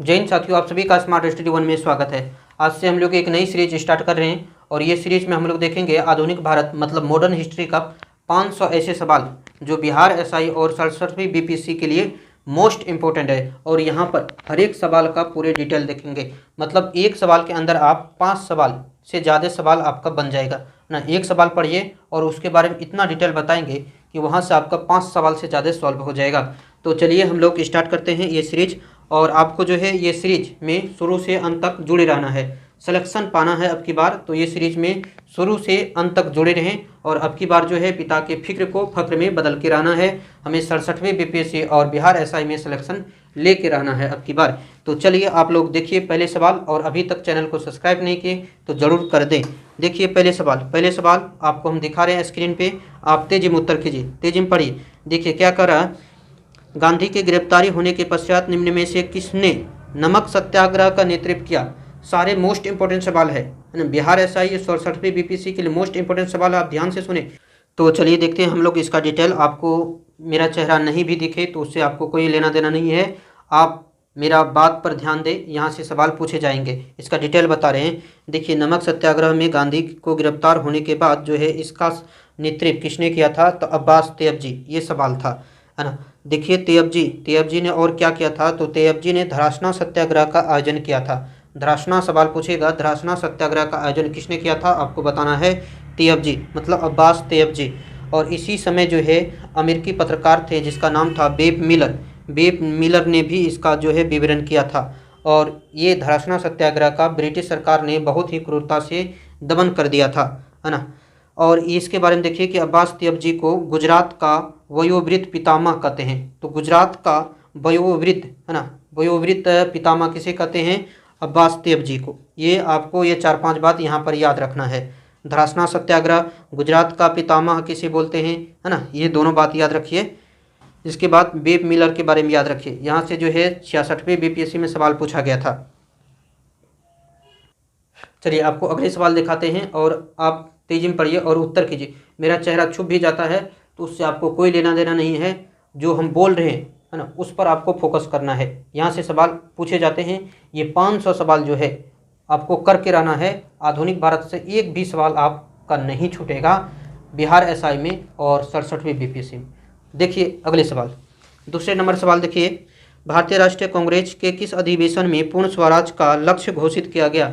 जय हिंद साथियों, आप सभी का स्मार्ट स्टडी वन में स्वागत है। आज से हम लोग एक नई सीरीज स्टार्ट कर रहे हैं और ये सीरीज में हम लोग देखेंगे आधुनिक भारत मतलब मॉडर्न हिस्ट्री का 500 ऐसे सवाल जो बिहार एसआई और 67वीं बीपीएससी के लिए मोस्ट इंपॉर्टेंट है। और यहाँ पर हर एक सवाल का पूरे डिटेल देखेंगे, मतलब एक सवाल के अंदर आप 5 सवाल से ज़्यादा सवाल आपका बन जाएगा ना। एक सवाल पढ़िए और उसके बारे में इतना डिटेल बताएंगे कि वहाँ से आपका 5 सवाल से ज़्यादा सॉल्व हो जाएगा। तो चलिए हम लोग स्टार्ट करते हैं ये सीरीज। और आपको जो है ये सीरीज में शुरू से अंत तक जुड़े रहना है, सिलेक्शन पाना है अब की बार। तो ये सीरीज में शुरू से अंत तक जुड़े रहें और अब की बार जो है पिता के फिक्र को फक्र में बदल के रहना है। हमें 67वीं बीपीएससी और बिहार एसआई में सिलेक्शन लेके रहना है अब की बार। तो चलिए आप लोग देखिए पहले सवाल, और अभी तक चैनल को सब्सक्राइब नहीं किए तो ज़रूर कर दें। देखिए पहले सवाल आपको हम दिखा रहे हैं स्क्रीन पे, आप तेजी में उत्तर कीजिए, तेजी में पढ़िए। देखिए क्या कर रहा है, गांधी के गिरफ्तारी होने के पश्चात निम्न में से किसने नमक सत्याग्रह का नेतृत्व किया। सारे मोस्ट इंपॉर्टेंट सवाल है ना, बिहार एसआई 67वीं बीपीएससी के लिए मोस्ट इंपॉर्टेंट सवाल है, आप ध्यान से सुने। तो चलिए देखते हैं हम लोग इसका डिटेल। आपको मेरा चेहरा नहीं भी दिखे तो उससे आपको कोई लेना देना नहीं है, आप मेरा बात पर ध्यान दें, यहाँ से सवाल पूछे जाएंगे। इसका डिटेल बता रहे हैं। देखिए नमक सत्याग्रह में गांधी को गिरफ्तार होने के बाद जो है इसका नेतृत्व किसने किया था, तो अब्बास तैयबजी, ये सवाल था, है ना। देखिए तैयबजी ने और क्या किया था, तो तैयबजी ने धरासना सत्याग्रह का आयोजन किया था। धरासना सवाल पूछेगा, धरासना सत्याग्रह का आयोजन किसने किया था, आपको बताना है तैयबजी, मतलब अब्बास तैयबजी। और इसी समय जो है अमेरिकी पत्रकार थे जिसका नाम था बेब मिलर ने भी इसका जो है विवरण किया था। और ये धरासना सत्याग्रह का ब्रिटिश सरकार ने बहुत ही क्रूरता से दमन कर दिया था, है ना। और इसके बारे में देखिए कि अब्बास तैयबजी को गुजरात का वयोवृद्ध पितामह कहते हैं। तो गुजरात का वयोवृद्ध, है ना, वयोवृद्ध पितामह किसे कहते हैं, अब्बास तैयबजी को। ये आपको ये 4-5 बात यहाँ पर याद रखना है। धरासना सत्याग्रह, गुजरात का पितामह किसे बोलते हैं, है ना, ये दोनों बात याद रखिए। इसके बाद बेब मिलर के बारे में याद रखिए, यहाँ से जो है 66वीं बीपीएससी में सवाल पूछा गया था। चलिए आपको अगले सवाल दिखाते हैं और आप तेजी में पढ़िए और उत्तर कीजिए। मेरा चेहरा छुप भी जाता है तो उससे आपको कोई लेना देना नहीं है, जो हम बोल रहे हैं, है ना, उस पर आपको फोकस करना है। यहाँ से सवाल पूछे जाते हैं, ये 500 सवाल जो है आपको करके रहना है। आधुनिक भारत से एक भी सवाल आपका नहीं छूटेगा बिहार एसआई में और 67वीं बीपीएससी में। देखिए अगले सवाल, दूसरे नंबर सवाल देखिए, भारतीय राष्ट्रीय कांग्रेस के किस अधिवेशन में पूर्ण स्वराज का लक्ष्य घोषित किया गया।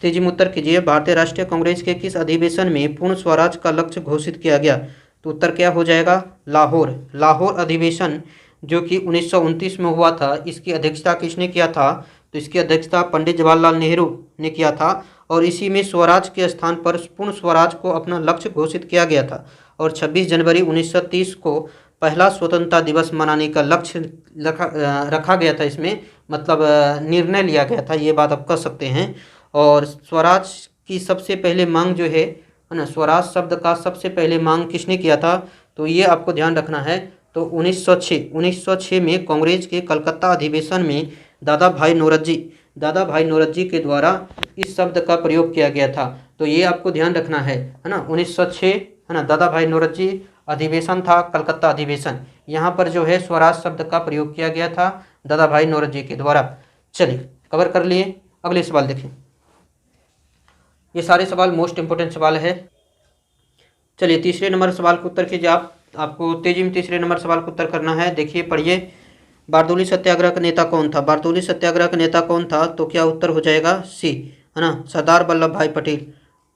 तेजी में उत्तर कीजिए, भारतीय राष्ट्रीय कांग्रेस के किस अधिवेशन में पूर्ण स्वराज का लक्ष्य घोषित किया गया। तो उत्तर क्या हो जाएगा, लाहौर अधिवेशन, जो कि 1929 में हुआ था। इसकी अध्यक्षता किसने किया था, तो इसकी अध्यक्षता पंडित जवाहरलाल नेहरू ने किया था। और इसी में स्वराज के स्थान पर पूर्ण स्वराज को अपना लक्ष्य घोषित किया गया था। और 26 जनवरी 1930 को पहला स्वतंत्रता दिवस मनाने का लक्ष्य रखा गया था। इसमें मतलब निर्णय लिया गया था, ये बात आप कह सकते हैं। और स्वराज की सबसे पहले मांग जो है ना, स्वराज शब्द का सबसे पहले मांग किसने किया था, तो ये आपको ध्यान रखना है। तो 1906 में कांग्रेस के कलकत्ता अधिवेशन में दादा भाई नौरोजी के द्वारा इस शब्द का प्रयोग किया गया था। तो ये आपको ध्यान रखना है ना। 1906, है ना, दादा भाई नौरोजी अधिवेशन था, कलकत्ता अधिवेशन। यहाँ पर जो है स्वराज शब्द का प्रयोग किया गया था दादा भाई नौरोजी के द्वारा। चलिए कवर कर लिए, अगले सवाल देखें। ये सारे सवाल मोस्ट इंपोर्टेंट सवाल है। चलिए तीसरे नंबर सवाल को उत्तर कीजिए। आपको तेजी में तीसरे नंबर सवाल को उत्तर करना है। देखिए पढ़िए, बारदोली सत्याग्रह का नेता कौन था। बारदोली सत्याग्रह का नेता कौन था, तो क्या उत्तर हो जाएगा सी, है ना, सरदार वल्लभ भाई पटेल।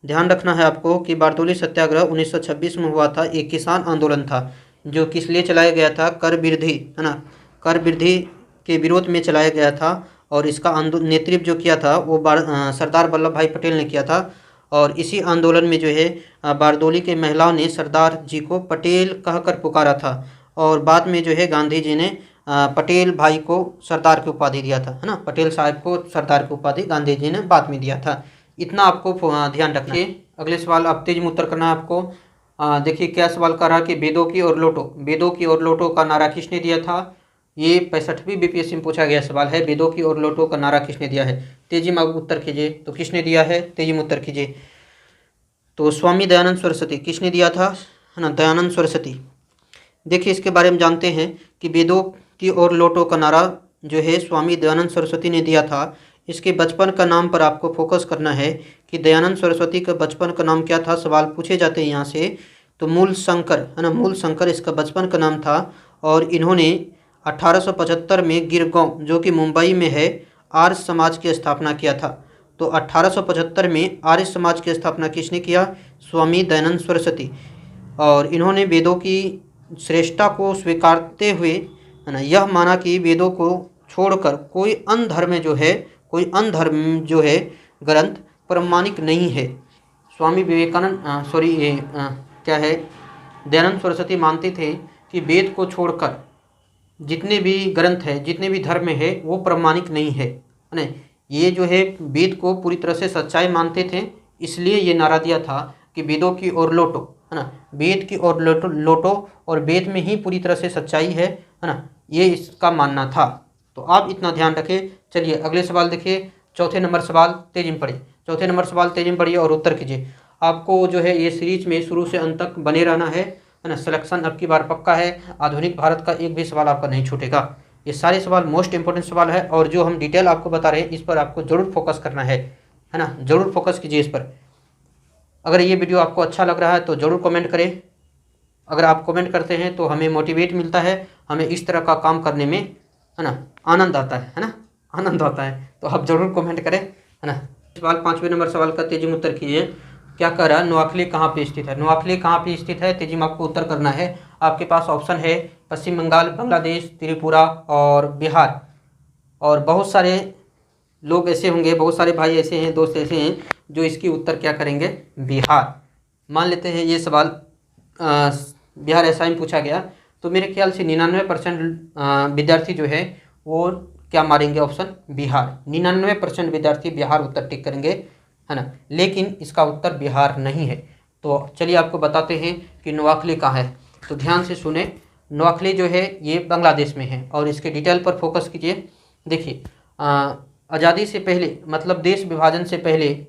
ध्यान रखना है आपको कि बारदोली सत्याग्रह 1926 में हुआ था। एक किसान आंदोलन था जो किस लिए चलाया गया था, कर वृद्धि, है ना, कर वृद्धि के विरोध में चलाया गया था। और इसका नेतृत्व जो किया था वो सरदार वल्लभ भाई पटेल ने किया था। और इसी आंदोलन में जो है बारदोली के महिलाओं ने सरदार जी को पटेल कहकर पुकारा था। और बाद में जो है गांधी जी ने पटेल भाई को सरदार की उपाधि दिया था, है ना, पटेल साहब को सरदार की उपाधि गांधी जी ने बाद में दिया था। इतना आपको ध्यान रखिए। अगले सवाल आप तेज में उत्तर करना है आपको। देखिए क्या सवाल कर रहा है कि वेदों की ओर लौटो का नारा किसने दिया था। ये 65वीं बीपीएससी में पूछा गया सवाल है, वेदों की ओर लौटो का नारा किसने दिया है। तेजी में आप उत्तर कीजिए, तो किसने दिया है, तेजी में उत्तर कीजिए। तो स्वामी दयानंद सरस्वती, किसने दिया था, है ना, दयानंद सरस्वती। देखिए इसके बारे में जानते हैं कि वेदों की ओर लौटो का नारा जो है स्वामी दयानंद सरस्वती ने दिया था, इसके बचपन का नाम पर आपको फोकस करना है कि दयानंद सरस्वती का बचपन का नाम क्या था। सवाल पूछे जाते हैं यहाँ से। तो मूल शंकर है ना, मूल शंकर इसका बचपन का नाम था। और इन्होंने 1875 में गिरगांव जो कि मुंबई में है, आर्य समाज की स्थापना किया था। तो 1875 में आर्य समाज की स्थापना किसने किया? स्वामी दयानंद सरस्वती। और इन्होंने वेदों की श्रेष्ठता को स्वीकारते हुए है ना, यह माना कि वेदों को छोड़कर कोई अन्य धर्म जो है ग्रंथ प्रमाणिक नहीं है। स्वामी विवेकानंद क्या है, दयानंद सरस्वती मानते थे कि वेद को छोड़कर जितने भी ग्रंथ है, जितने भी धर्म है, वो प्रमाणिक नहीं है ना। ये जो है वेद को पूरी तरह से सच्चाई मानते थे, इसलिए ये नारा दिया था कि वेदों की ओर लौटो, है ना, वेद की ओर लौटो और वेद में ही पूरी तरह से सच्चाई है ना, ये इसका मानना था। तो आप इतना ध्यान रखें। चलिए अगले सवाल देखिए, चौथे नंबर सवाल, तेजी में पढ़िए। चौथे नंबर सवाल तेजी में पढ़िए और उत्तर कीजिए। आपको जो है ये सीरीज में शुरू से अंत तक बने रहना है ना। सिलेक्शन अब की बार पक्का है, आधुनिक भारत का एक भी सवाल आपका नहीं छूटेगा। ये सारे सवाल मोस्ट इंपॉर्टेंट सवाल है और जो हम डिटेल आपको बता रहे हैं इस पर आपको जरूर फोकस करना है ना, जरूर फोकस कीजिए इस पर। अगर ये वीडियो आपको अच्छा लग रहा है तो ज़रूर कमेंट करें। अगर आप कमेंट करते हैं तो हमें मोटिवेट मिलता है, हमें इस तरह का काम करने में है ना आनंद आता है ना, आनंद आता है। तो आप ज़रूर कमेंट करें, है ना। सवाल 5वें नंबर सवाल का तेजी में उत्तर कीजिए। क्या कह रहा है? नोआखली कहाँ पे स्थित है? नोआखली कहाँ पे स्थित है? तेजी में आपको उत्तर करना है। आपके पास ऑप्शन है पश्चिम बंगाल, बांग्लादेश, त्रिपुरा और बिहार। और बहुत सारे लोग ऐसे होंगे, बहुत सारे भाई ऐसे हैं, दोस्त ऐसे हैं जो इसकी उत्तर क्या करेंगे? बिहार। मान लेते हैं ये सवाल बिहार ऐसा ही पूछा गया तो मेरे ख्याल से 99% विद्यार्थी जो है वो क्या मारेंगे? ऑप्शन बिहार। 99% विद्यार्थी बिहार उत्तर टिक करेंगे, है ना। लेकिन इसका उत्तर बिहार नहीं है। तो चलिए आपको बताते हैं कि नोआखली कहाँ है। तो ध्यान से सुने, नोआखली जो है ये बांग्लादेश में है और इसके डिटेल पर फोकस कीजिए। देखिए आज़ादी से पहले, मतलब देश विभाजन से पहले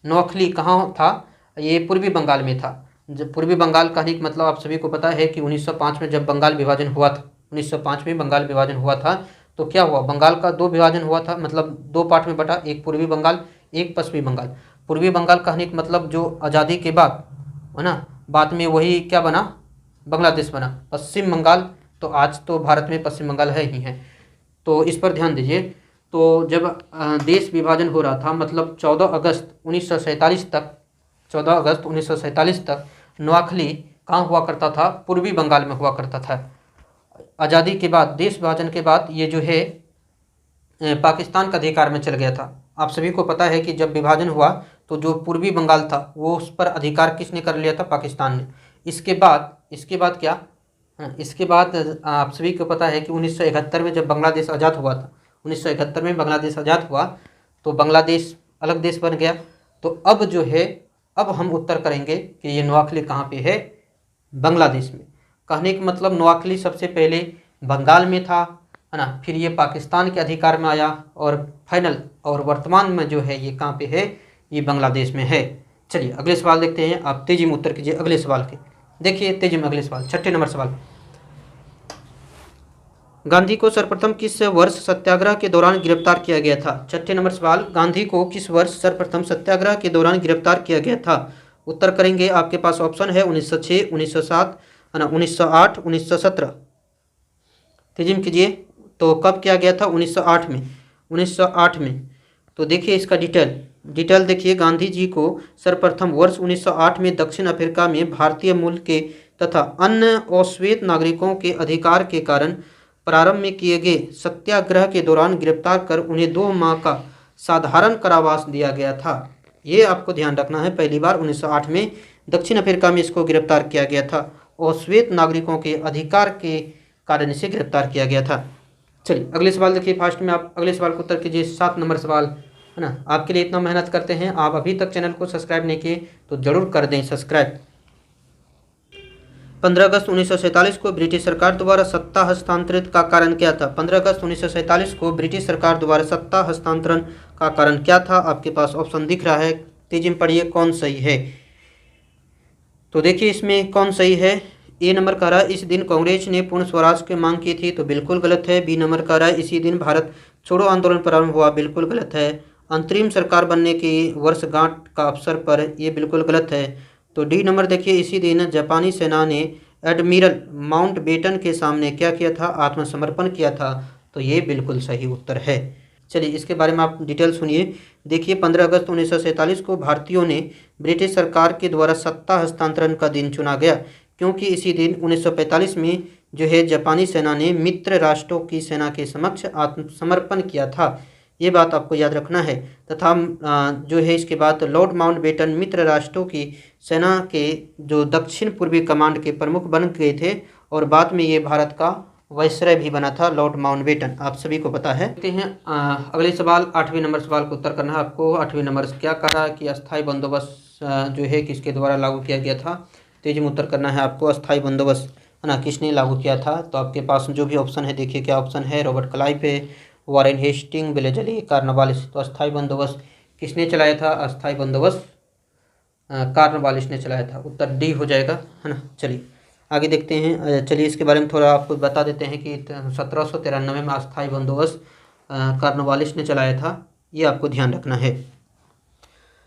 नोआखली कहाँ था? ये पूर्वी बंगाल में था। जब पूर्वी बंगाल कहने का मतलब आप सभी को पता है कि 1905 में जब बंगाल विभाजन हुआ था, 1905 में बंगाल विभाजन हुआ था तो क्या हुआ? बंगाल का दो विभाजन हुआ था, मतलब दो पार्ट में बटा, एक पूर्वी बंगाल, एक पश्चिमी बंगाल। पूर्वी बंगाल कहने का मतलब जो आज़ादी के बाद है ना, बाद में वही क्या बना? बांग्लादेश बना। पश्चिम बंगाल तो आज तो भारत में पश्चिम बंगाल है ही है। तो इस पर ध्यान दीजिए। तो जब देश विभाजन हो रहा था, मतलब 14 अगस्त 1947 तक, 14 अगस्त 1947 तक नोआखली कहाँ हुआ करता था? पूर्वी बंगाल में हुआ करता था। आज़ादी के बाद, देश विभाजन के बाद ये जो है पाकिस्तान का अधिकार में चल गया था। आप सभी को पता है कि जब विभाजन हुआ तो जो पूर्वी बंगाल था वो उस पर अधिकार किसने कर लिया था? पाकिस्तान ने। इसके बाद क्या? इसके बाद आप सभी को पता है कि 1971 में जब बांग्लादेश आज़ाद हुआ था, 1971 में बांग्लादेश आज़ाद हुआ तो बांग्लादेश अलग देश बन गया। तो अब जो है, अब हम उत्तर करेंगे कि ये नोआखली कहाँ पे है? बांग्लादेश में। कहने का मतलब नोआखली सबसे पहले बंगाल में था, है ना, फिर ये पाकिस्तान के अधिकार में आया और फाइनल और वर्तमान में जो है ये कहाँ पे है? ये बांग्लादेश में है। चलिए अगले सवाल देखते हैं। आप तेजी में उत्तर कीजिए अगले सवाल के। देखिए तेजी में अगले सवाल, 6ठे नंबर सवाल। गांधी को सर्वप्रथम किस वर्ष सत्याग्रह के दौरान गिरफ्तार किया गया था? 6ठे नंबर सवाल, गांधी को किस वर्ष सर्वप्रथम सत्याग्रह के दौरान गिरफ्तार किया गया था? उत्तर करेंगे, आपके पास ऑप्शन है 1906, 1907, है ना, 1908, 1917। तेजी में कीजिए। तो कब किया गया था? 1908 में। 1908 में। तो देखिए इसका डिटेल देखिए। गांधी जी को सर्वप्रथम वर्ष 1908 में दक्षिण अफ्रीका में भारतीय मूल के तथा अन्य अश्वेत नागरिकों के अधिकार के कारण प्रारंभ में किए गए सत्याग्रह के दौरान गिरफ्तार कर उन्हें 2 माह का साधारण कारावास दिया गया था। ये आपको ध्यान रखना है, पहली बार 1908 में दक्षिण अफ्रीका में इसको गिरफ्तार किया गया था और श्वेत नागरिकों के अधिकार के कारण इसे गिरफ्तार किया गया था। चलिए अगले सवाल देखिए, फास्ट में आप अगले सवाल को उत्तर कीजिए। 7 नंबर सवाल, है ना। आपके लिए इतना मेहनत करते हैं, आप अभी तक चैनल को सब्सक्राइब नहीं किए तो जरूर कर दें सब्सक्राइब। 15 अगस्त 1947 को ब्रिटिश सरकार द्वारा सत्ता हस्तांतरित का कारण क्या था? 15 अगस्त 1947 को ब्रिटिश सरकार द्वारा सत्ता हस्तांतरण का कारण क्या था? आपके पास ऑप्शन दिख रहा है, तेजी में पढ़िए कौन सही है। तो देखिए इसमें कौन सही है। ए नंबर कह रहा है इस दिन कांग्रेस ने पूर्ण स्वराज की मांग की थी, तो बिल्कुल गलत है। बी नंबर कह रहा है इसी दिन भारत छोड़ो आंदोलन प्रारंभ हुआ, बिल्कुल गलत है। अंतरिम सरकार बनने की वर्षगांठ का अवसर पर, ये बिल्कुल गलत है। तो डी नंबर देखिए, इसी दिन जापानी सेना ने एडमिरल माउंटबेटन के सामने क्या किया था, आत्मसमर्पण किया था। तो ये बिल्कुल सही उत्तर है। चलिए इसके बारे में आप डिटेल सुनिए। देखिए 15 अगस्त 1947 को भारतीयों ने ब्रिटिश सरकार के द्वारा सत्ता हस्तांतरण का दिन चुना गया, क्योंकि इसी दिन 1945 में जो है जापानी सेना ने मित्र राष्ट्रों की सेना के समक्ष आत्मसमर्पण किया था। ये बात आपको याद रखना है। तथा जो है इसके बाद लॉर्ड माउंटबेटन मित्र राष्ट्रों की सेना के जो दक्षिण पूर्वी कमांड के प्रमुख बन गए थे, और बाद में ये भारत का वायसराय भी बना था लॉर्ड माउंटबेटन, आप सभी को पता है। देखते हैं अगले सवाल, 8वें नंबर सवाल को उत्तर करना है आपको। 8वें नंबर क्या कह रहा है कि अस्थायी बंदोबस्त जो है किसके द्वारा लागू किया गया था। तेजी में उत्तर करना है आपको। अस्थायी बंदोबस्त है ना, किसने लागू किया था। तो आपके पास जो भी ऑप्शन है देखिए क्या ऑप्शन है। रॉबर्ट क्लाइव है, वारेन हेस्टिंग, बेलेजली, कार्नवालिस। तो अस्थायी बंदोबस्त किसने चलाया था, अस्थायी बंदोबस्त कार्नवालिस ने चलाया था। उत्तर डी हो जाएगा, है ना। चलिए आगे देखते हैं। चलिए इसके बारे में थोड़ा आपको बता देते हैं कि 1793 में अस्थायी बंदोबस्त कार्नवालिस ने चलाया था, ये आपको ध्यान रखना है।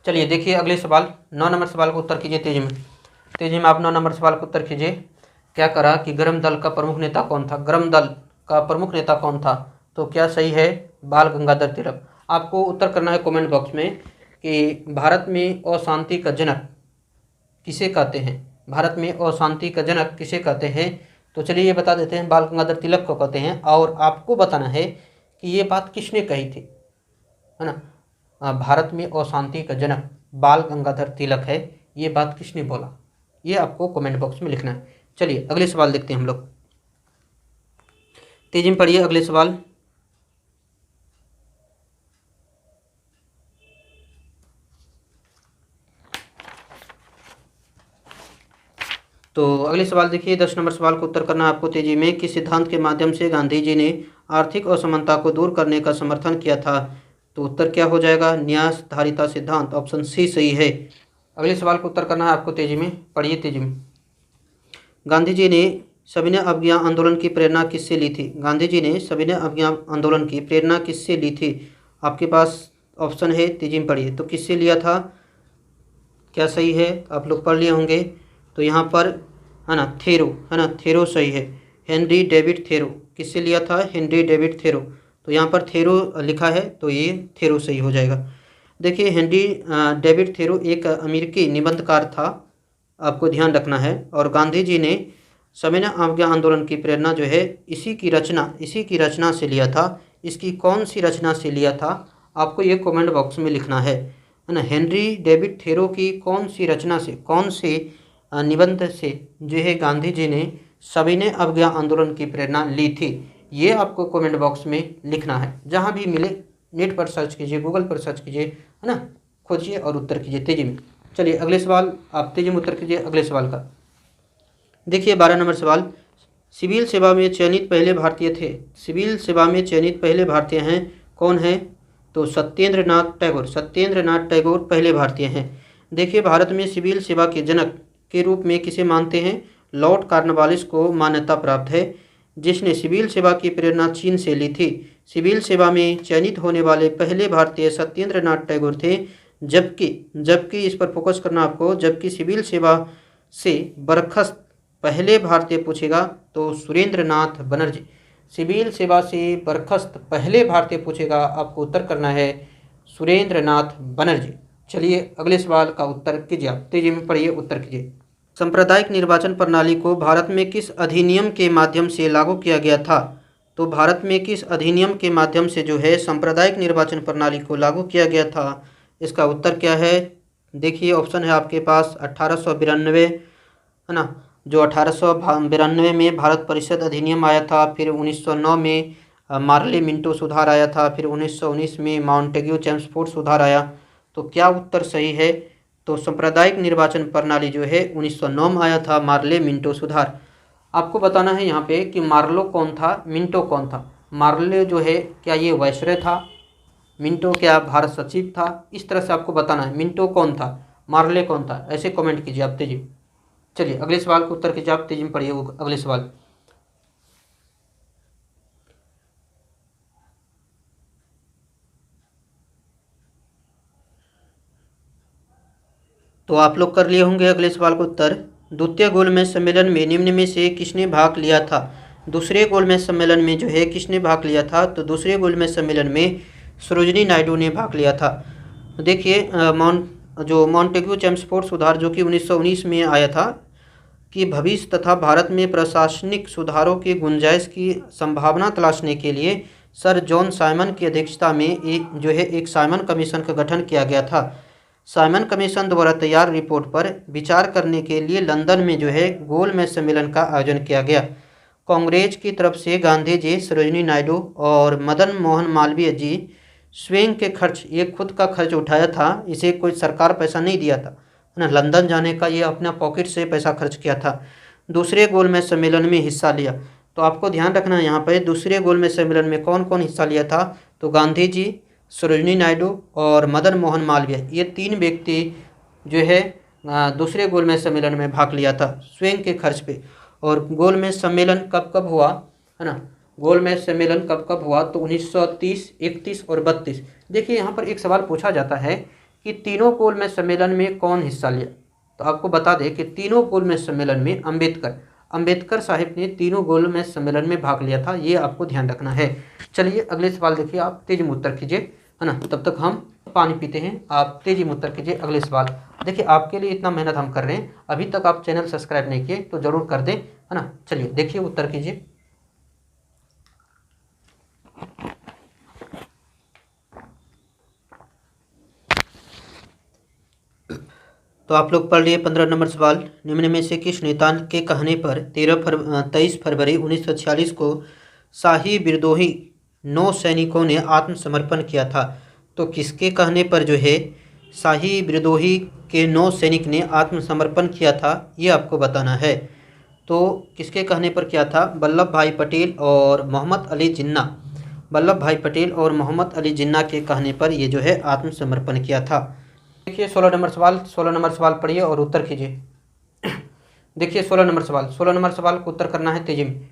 चलिए देखिए अगले सवाल, 9 नंबर सवाल को उत्तर कीजिए तेजी में। तेजी में आप 9 नंबर सवाल को उत्तर कीजिए। क्या करा कि गर्म दल का प्रमुख नेता कौन था, गर्म दल का प्रमुख नेता कौन था। तो क्या सही है, बाल गंगाधर तिलक। आपको उत्तर करना है कमेंट बॉक्स में कि भारत में अशांति का जनक किसे कहते हैं, भारत में अशांति का जनक किसे कहते हैं। तो चलिए ये बता देते हैं, बाल गंगाधर तिलक को कहते हैं। और आपको बताना है कि ये बात किसने कही थी, है ना। भारत में अशांति का जनक बाल गंगाधर तिलक है, ये बात किसने बोला, ये आपको कमेंट बॉक्स में लिखना है। चलिए अगले सवाल देखते हैं हम लोग। तेजी में पढ़िए अगले सवाल। तो अगले सवाल देखिए, 10 नंबर सवाल को उत्तर करना है आपको तेजी में। किस सिद्धांत के माध्यम से गांधी जी ने आर्थिक असमानता को दूर करने का समर्थन किया था। तो उत्तर क्या हो जाएगा, न्यासधारिता सिद्धांत, ऑप्शन सी सही है। अगले सवाल को उत्तर करना है आपको तेजी में, पढ़िए तेजी में। गांधी जी ने सविनय अवज्ञा आंदोलन की प्रेरणा किससे ली थी, गांधी जी ने सविनय अवज्ञा आंदोलन की प्रेरणा किससे ली थी। आपके पास ऑप्शन है, तेजी में पढ़िए। तो किससे लिया था, क्या सही है, आप लोग पढ़ लिए होंगे। तो यहाँ पर है ना थेरो, है ना, थेरो सही है, हेनरी डेविड थेरो। किससे लिया था, हेनरी डेविड थेरो। तो यहाँ पर थेरो लिखा है, तो ये थेरो सही हो जाएगा। देखिए हेनरी डेविड थेरो एक अमेरिकी निबंधकार था, आपको ध्यान रखना है। और गांधी जी ने सविनय अवज्ञा आंदोलन की प्रेरणा जो है इसी की रचना से लिया था। इसकी कौन सी रचना से लिया था, आपको ये कमेंट बॉक्स में लिखना है ना। हेनरी डेविड थेरो की कौन सी रचना से, कौन से निबंध से जो है गांधी जी ने सविनय अवज्ञा आंदोलन की प्रेरणा ली थी, ये आपको कमेंट बॉक्स में लिखना है। जहाँ भी मिले नेट पर सर्च कीजिए, गूगल पर सर्च कीजिए, है ना, खोजिए और उत्तर कीजिए तेजी में। चलिए अगले सवाल आप तेजी में उत्तर कीजिए अगले सवाल का। देखिए 12 नंबर सवाल, सिविल सेवा में चयनित पहले भारतीय थे, सिविल सेवा में चयनित पहले भारतीय हैं, कौन है। तो सत्येंद्र नाथ टैगोर पहले भारतीय हैं। देखिए भारत में सिविल सेवा के जनक के रूप में किसे मानते हैं, लॉर्ड कॉर्नवालिस को मान्यता प्राप्त है, जिसने सिविल सेवा की प्रेरणा चीन से ली थी। सिविल सेवा में चयनित होने वाले पहले भारतीय सत्येंद्र नाथ टैगोर थे। जबकि इस पर फोकस करना आपको, जबकि सिविल सेवा से बर्खास्त पहले भारतीय पूछेगा तो सुरेंद्र नाथ बनर्जी। सिविल सेवा से बर्खास्त पहले भारतीय पूछेगा, आपको उत्तर करना है सुरेंद्र नाथ बनर्जी। चलिए अगले सवाल का उत्तर कीजिए, आप तेजी में पढ़िए, उत्तर कीजिए। सांप्रदायिक निर्वाचन प्रणाली को भारत में किस अधिनियम के माध्यम से लागू किया गया था। तो भारत में किस अधिनियम के माध्यम से जो है सांप्रदायिक निर्वाचन प्रणाली को लागू किया गया था, इसका उत्तर क्या है। देखिए ऑप्शन है आपके पास 1892, है ना, जो 1892 में भारत परिषद अधिनियम आया था। फिर 1909 में मार्ले मिंटो सुधार आया था। फिर 1919 में माउंटेग्यू चेम्सफोर्ड सुधार आया। तो क्या उत्तर सही है, तो सांप्रदायिक निर्वाचन प्रणाली जो है 1909 में आया था, मार्ले मिंटो सुधार। आपको बताना है यहाँ पे कि मार्लो कौन था, मिंटो कौन था। मार्ले जो है क्या ये वायसराय था, मिंटो क्या भारत सचिव था, इस तरह से आपको बताना है। मिंटो कौन था, मार्ले कौन था, ऐसे कमेंट कीजिए आप तेजी। चलिए अगले सवाल को उत्तर कीजिए आप, तेजी में पढ़िए अगले सवाल। तो आप लोग कर लिए होंगे अगले सवाल का उत्तर। द्वितीय गोलमेज सम्मेलन में निम्न में से किसने भाग लिया था? दूसरे गोलमेज सम्मेलन में जो है किसने भाग लिया था? तो दूसरे गोलमेज सम्मेलन में सरोजिनी नायडू ने भाग लिया था। देखिए मॉन्टेग्यू चेम्सफोर्ड सुधार जो कि 1919 में आया था कि भविष्य तथा भारत में प्रशासनिक सुधारों की गुंजाइश की संभावना तलाशने के लिए सर जॉन साइमन की अध्यक्षता में एक साइमन कमीशन का गठन किया गया था। साइमन कमीशन द्वारा तैयार रिपोर्ट पर विचार करने के लिए लंदन में गोलमेज सम्मेलन का आयोजन किया गया। कांग्रेस की तरफ से गांधी जी, सरोजिनी नायडू और मदन मोहन मालवीय जी स्वयं के खर्च, ये खुद का खर्च उठाया था, इसे कोई सरकार पैसा नहीं दिया था ना, लंदन जाने का ये अपना पॉकेट से पैसा खर्च किया था। दूसरे गोलमेज सम्मेलन में हिस्सा लिया, तो आपको ध्यान रखना है यहाँ पर दूसरे गोलमेज सम्मेलन में कौन कौन हिस्सा लिया था? तो गांधी जी, सरोजिनी नायडू और मदन मोहन मालवीय, ये तीन व्यक्ति दूसरे गोलमेज सम्मेलन में भाग लिया था स्वयं के खर्च पे। और गोलमेज सम्मेलन कब कब हुआ है ना? गोलमेज सम्मेलन कब कब हुआ? तो 1930, 31 और 32। देखिए यहाँ पर एक सवाल पूछा जाता है कि तीनों गोलमेज सम्मेलन में कौन हिस्सा लिया? तो आपको बता दें कि तीनों गोलमेज सम्मेलन में अंबेडकर साहिब ने तीनों गोलमेज सम्मेलन में भाग लिया था, ये आपको ध्यान रखना है। चलिए अगले सवाल देखिए आप, तेजी में उत्तर कीजिए, है ना। तब तक हम पानी पीते हैं, आप तेजी में उत्तर कीजिए अगले सवाल। देखिए आपके लिए इतना मेहनत हम कर रहे हैं, अभी तक आप चैनल सब्सक्राइब नहीं किए तो ज़रूर कर दें, है ना। चलिए देखिए उत्तर कीजिए। तो आप लोग पढ़ लिए 15 नंबर सवाल। निम्न में से किस नेता के कहने पर 23 फरवरी 1946 को शाही विद्रोही 9 सैनिकों ने आत्मसमर्पण किया था? तो किसके कहने पर शाही विद्रोही के 9 सैनिक ने आत्मसमर्पण किया था, ये आपको बताना है। तो किसके कहने पर किया था? वल्लभ भाई पटेल और मोहम्मद अली जिन्ना। वल्लभ भाई पटेल और मोहम्मद अली जिन्ना के कहने पर ये आत्मसमर्पण किया था। देखिए 16 नंबर सवाल पढ़िए और उत्तर कीजिए। देखिए 16 नंबर सवाल को उत्तर करना है तेजी में।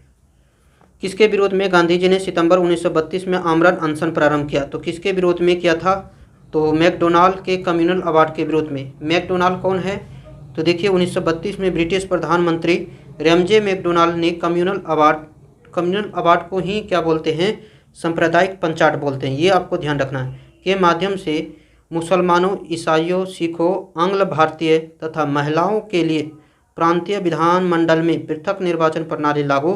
किसके विरोध में गांधी जी ने सितंबर 1932 में आमरण अनशन प्रारंभ किया? तो किसके विरोध में किया था? तो मैकडोनाल्ड के कम्युनल अवार्ड के विरोध में। मैकडोनाल्ड कौन है? तो देखिए 1932 में ब्रिटिश प्रधानमंत्री रैमजे मैकडोनाल्ड ने कम्युनल अवार्ड को ही क्या बोलते हैं? सांप्रदायिक पंचाट बोलते हैं, ये आपको ध्यान रखना है। के माध्यम से मुसलमानों, ईसाइयों, सिखों, आंग्ल भारतीय तथा महिलाओं के लिए प्रांतीय विधानमंडल में पृथक निर्वाचन प्रणाली लागू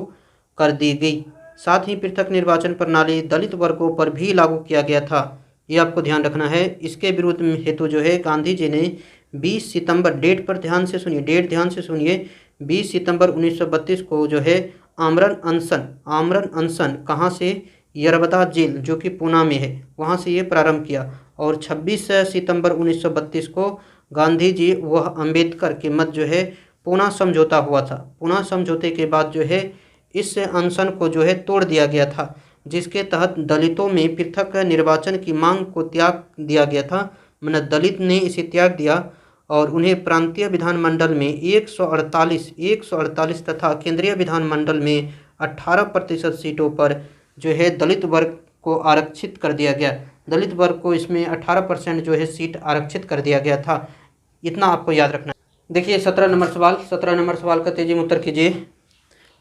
कर दी गई। साथ ही पृथक निर्वाचन प्रणाली दलित वर्गों पर भी लागू किया गया था, ये आपको ध्यान रखना है। इसके विरोध में हेतु गांधी जी ने 20 सितंबर, डेट ध्यान से सुनिए, 20 सितंबर 1932 को आमरण अनशन कहाँ से? यरवदा जेल जो कि पूना में है, वहाँ से ये प्रारंभ किया। और 26 सितंबर 1932 को गांधी जी व अंबेडकर के मध्य पूना समझौता हुआ था। पूना समझौते के बाद इस अनशन को तोड़ दिया गया था, जिसके तहत दलितों में पृथक निर्वाचन की मांग को त्याग दिया गया था। मतलब दलित ने इसे त्याग दिया और उन्हें प्रांतीय विधानमंडल में 148 तथा केंद्रीय विधानमंडल में 18% सीटों पर दलित वर्ग को आरक्षित कर दिया गया। दलित वर्ग को इसमें 18% सीट आरक्षित कर दिया गया था, इतना आपको याद रखना है। देखिए 17 नंबर सवाल का तेजी में उत्तर कीजिए।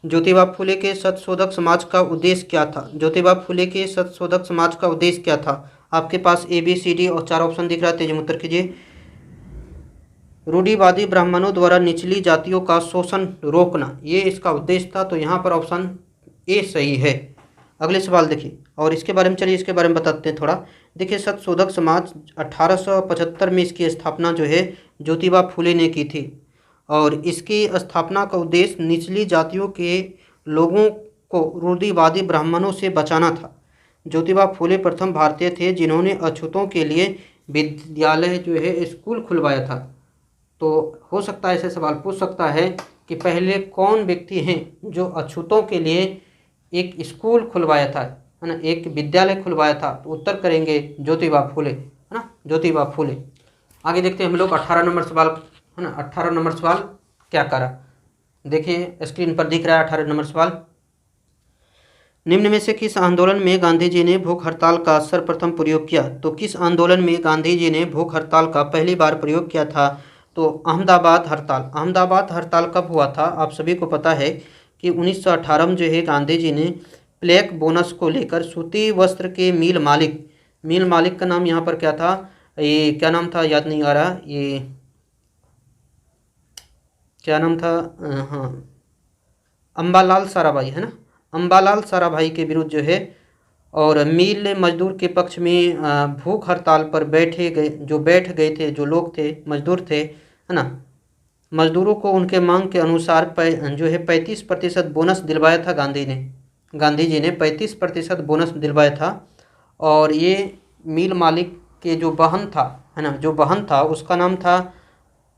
ज्योतिबा फुले के सत्यशोधक समाज का उद्देश्य क्या था? ज्योतिबा फुले के सत्यशोधक समाज का उद्देश्य क्या था? आपके पास ABCD और 4 ऑप्शन दिख रहा है, तेजी में उत्तर कीजिए। रूढ़िवादी ब्राह्मणों द्वारा निचली जातियों का शोषण रोकना, ये इसका उद्देश्य था, तो यहाँ पर ऑप्शन A सही है। अगले सवाल देखिए और इसके बारे में बताते हैं थोड़ा। देखिए सत्यशोधक समाज 1875 में इसकी स्थापना ज्योतिबा फुले ने की थी और इसकी स्थापना का उद्देश्य निचली जातियों के लोगों को रूढ़िवादी ब्राह्मणों से बचाना था। ज्योतिबा फुले प्रथम भारतीय थे जिन्होंने अछूतों के लिए विद्यालय स्कूल खुलवाया था। तो हो सकता है ऐसे सवाल पूछ सकता है कि पहले कौन व्यक्ति हैं जो अछूतों के लिए एक स्कूल खुलवाया था, है ना, एक विद्यालय खुलवाया था? तो उत्तर करेंगे ज्योतिबा फुले, है ना, ज्योतिबा फुले। आगे देखते हैं हम लोग 18 नंबर सवाल, है ना। 18 नंबर सवाल क्या करा। देखिए स्क्रीन पर दिख रहा है 18 नंबर सवाल। निम्न में से किस आंदोलन में गांधी जी ने भूख हड़ताल का सर्वप्रथम प्रयोग किया। तो किस आंदोलन में गांधी जी ने भूख हड़ताल का पहली बार प्रयोग किया था। तो अहमदाबाद हड़ताल। अहमदाबाद हड़ताल कब हुआ था, आप सभी को पता है कि 1918 में जो है गांधी जी ने ब्लैक बोनस को लेकर सूती वस्त्र के मिल मालिक का नाम यहाँ पर क्या था, ये क्या नाम था याद नहीं आ रहा, ये क्या नाम था, हाँ अम्बालाल साराभाई है ना, अम्बालाल साराभाई के विरुद्ध जो है और मिल मजदूर के पक्ष में भूख हड़ताल पर बैठ गए थे जो लोग थे, मजदूर थे, है ना। मजदूरों को उनके मांग के अनुसार जो है 35% बोनस दिलवाया था गांधी जी ने 35% बोनस दिलवाया था। और ये मिल मालिक के जो बहन था, है ना, जो बहन था उसका नाम था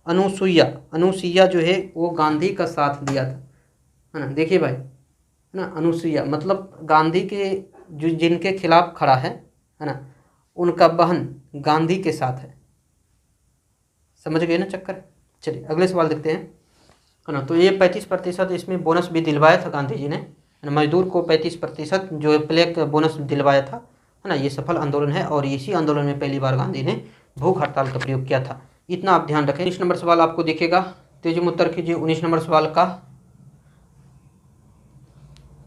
अनुसुईया जो है वो गांधी का साथ दिया था, है ना। देखिए भाई, है ना, अनुसुईया मतलब गांधी के जो जिनके खिलाफ खड़ा है ना, उनका बहन गांधी के साथ है। समझ गए ना चक्कर। चलिए अगले सवाल देखते हैं, है ना। तो ये 35% इसमें बोनस भी दिलवाया था गांधी जी ने, मजदूर को 35% जो ब्लैक बोनस दिलवाया था, है ना। ये सफल आंदोलन है और इसी आंदोलन में पहली बार गांधी ने भूख हड़ताल का प्रयोग किया था। इतना आप ध्यान रखें। 19 नंबर सवाल आपको दिखेगा, तेजी में उत्तर कीजिए 19 नंबर सवाल का।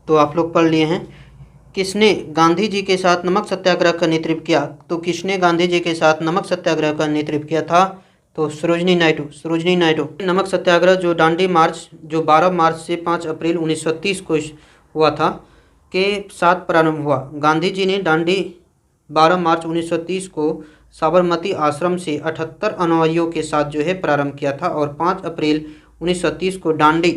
तो आप लोग पढ़ लिए हैं। किसने गांधी जी के साथ नमक सत्याग्रह का नेतृत्व किया। तो किसने गांधी जी के साथ नमक सत्याग्रह का नेतृत्व किया था। तो सरोजनी नायडू। नमक सत्याग्रह जो दांडी मार्च जो 12 मार्च से 5 अप्रैल 1930 को हुआ था के साथ प्रारंभ हुआ। गांधी जी ने दांडी 12 मार्च 1930 को साबरमती आश्रम से 78 अनुयायियों के साथ जो है प्रारंभ किया था और 5 अप्रैल 1930 को दांडी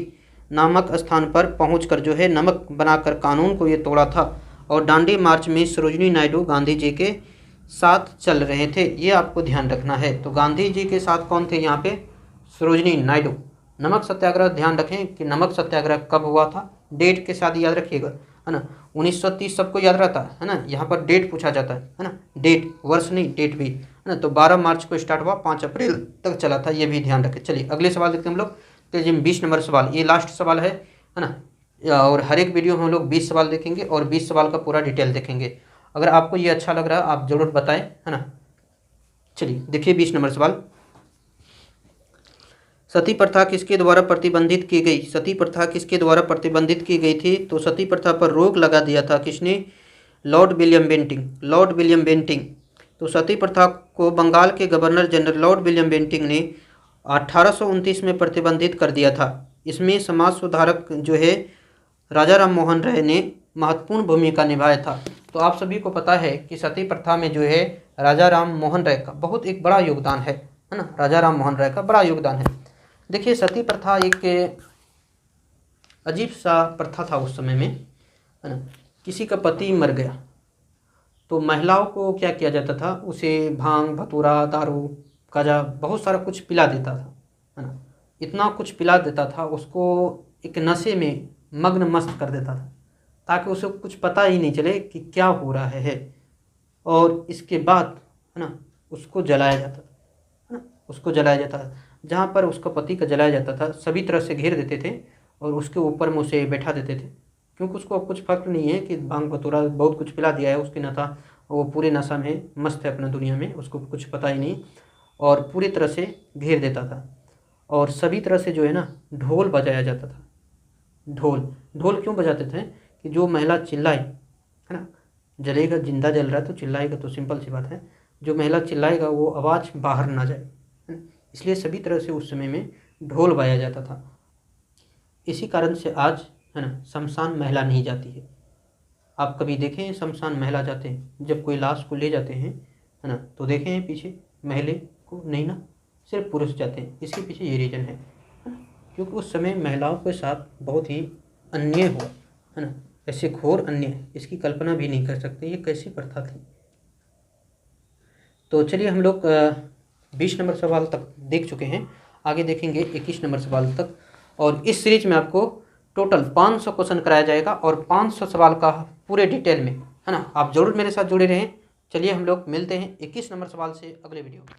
नामक स्थान पर पहुंचकर जो है नमक बनाकर कानून को ये तोड़ा था। और दांडी मार्च में सरोजनी नायडू गांधी जी के साथ चल रहे थे, ये आपको ध्यान रखना है। तो गांधी जी के साथ कौन थे यहाँ पे, सरोजनी नायडू। नमक सत्याग्रह ध्यान रखें कि नमक सत्याग्रह कब हुआ था, डेट के साथ याद रखिएगा, है ना। 1930 सबको याद रहता है ना, यहाँ पर डेट पूछा जाता है ना, डेट वर्ष नहीं डेट भी, है ना। तो 12 मार्च को स्टार्ट हुआ, 5 अप्रैल तक चला था, ये भी ध्यान रखें। चलिए अगले सवाल देखते हैं हम लोग। तो जी 20 नंबर सवाल, ये लास्ट सवाल है ना। और हर एक वीडियो में हम लोग 20 सवाल देखेंगे और 20 सवाल का पूरा डिटेल देखेंगे। अगर आपको ये अच्छा लग रहा है आप ज़रूर बताएं, है ना। चलिए देखिए 20 नंबर सवाल। सती प्रथा किसके द्वारा प्रतिबंधित की गई। सती प्रथा किसके द्वारा प्रतिबंधित की गई थी। तो सती प्रथा पर रोक लगा दिया था किसने, लॉर्ड विलियम बेंटिंग। तो सती प्रथा को बंगाल के governor general Lord William Bentinck ने 1829 में प्रतिबंधित कर दिया था। इसमें समाज सुधारक जो है राजा राम मोहन राय ने महत्वपूर्ण भूमिका निभाया था। तो आप सभी को पता है कि सती प्रथा में जो है राजा राम मोहन राय का बहुत एक बड़ा योगदान है ना, राजा राम मोहन राय का बड़ा योगदान है। देखिए सती प्रथा एक अजीब सा प्रथा था उस समय में, है ना। किसी का पति मर गया तो महिलाओं को क्या किया जाता था, उसे भांग धतूरा दारू गांजा बहुत सारा कुछ पिला देता था, है ना। इतना कुछ पिला देता था उसको, एक नशे में मग्न मस्त कर देता था ताकि उसे कुछ पता ही नहीं चले कि क्या हो रहा है। और इसके बाद, है ना, उसको जलाया जाता था, है ना, उसको जलाया जाता था। जहाँ पर उसका पति का जलाया जाता था सभी तरह से घेर देते थे और उसके ऊपर में उसे बैठा देते थे, क्योंकि उसको अब कुछ फर्क नहीं है कि भांग भतूरा बहुत कुछ पिला दिया है, उसकी नशा, वो पूरे नशा में मस्त है अपना दुनिया में, उसको कुछ पता ही नहीं, और पूरी तरह से घेर देता था। और सभी तरह से जो है ना ढोल बजाया जाता था। ढोल क्यों बजाते थे कि जो महिला चिल्लाए, है ना, जलेगा, जिंदा जल रहा है तो चिल्लाएगा, तो सिंपल सी बात है, जो महिला चिल्लाएगा वो आवाज़ बाहर ना जाए, है ना। इसलिए सभी तरह से उस समय में ढोल बजाया जाता था। इसी कारण से आज, है ना, शमशान महिला नहीं जाती है। आप कभी देखें शमशान महिला जाते हैं, जब कोई लाश को ले जाते हैं, है ना, तो देखें पीछे महिले को नहीं ना, सिर्फ पुरुष जाते हैं। इसके पीछे ये रीज़न है ना, क्योंकि उस समय महिलाओं के साथ बहुत ही अन्याय हुआ, है ना, ऐसे घोर अन्याय, इसकी कल्पना भी नहीं कर सकते ये कैसी प्रथा थी। तो चलिए हम लोग 20 नंबर सवाल तक देख चुके हैं, आगे देखेंगे 21 नंबर सवाल तक। और इस सीरीज में आपको टोटल 500 क्वेश्चन कराया जाएगा और 500 सवाल का पूरे डिटेल में, है ना। आप जरूर मेरे साथ जुड़े रहें। चलिए हम लोग मिलते हैं 21 नंबर सवाल से अगले वीडियो में।